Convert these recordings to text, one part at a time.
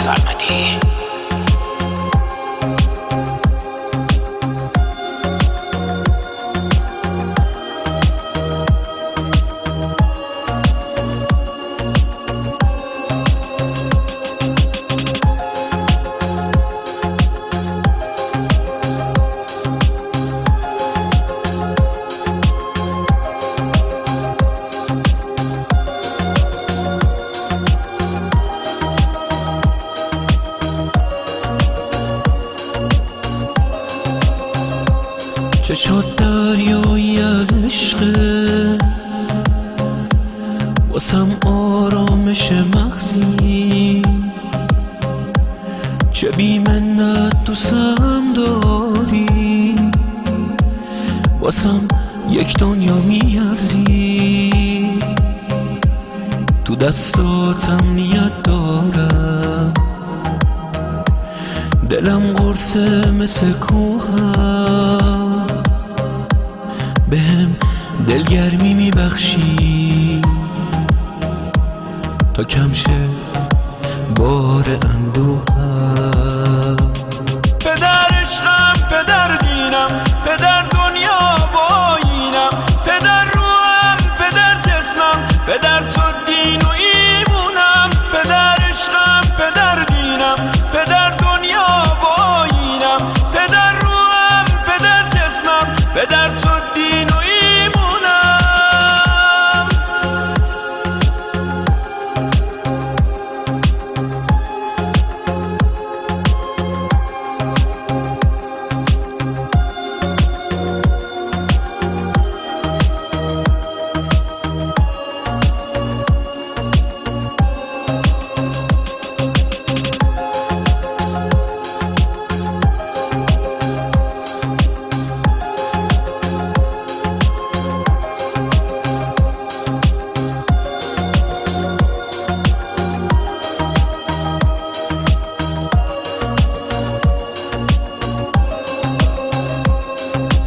سرمدی. چشات دریایی از عشقه، واسم آرامش مغزی، چه بی منت دوستم داری، واسم یک دنیا میارزی، تو دستاتم نیت دارم، دلم قرصه مثل کوهم، بهم دلگرمی میبخشی تا کم شه بار اندوهم. پدر عشقم، پدر دینم، پدر دنیا و آیینم، پدر روحم، پدر جسمم، پدر تو دین و ایمونم. پدر عشقم، پدر دینم، پدر دنیا و آیینم، پدر روحم، پدر جسمم، پدر تو دین و ایمونم.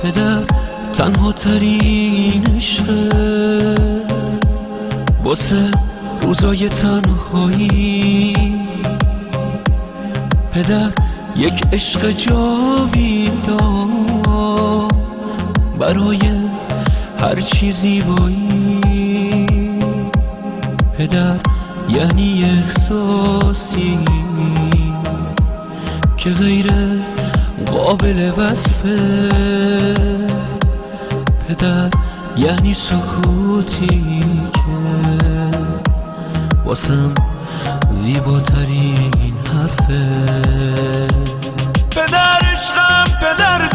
پدر تنها ترین عشقه، واسه روزای تنهایی، پدر یک عشق جاویدان برای هر چی زیبایی. پدر یعنی احساسی که غیر قابل وصفه، پدر یعنی سکوتی که واسم زیباترین حرفه. پدر عشقم، پدر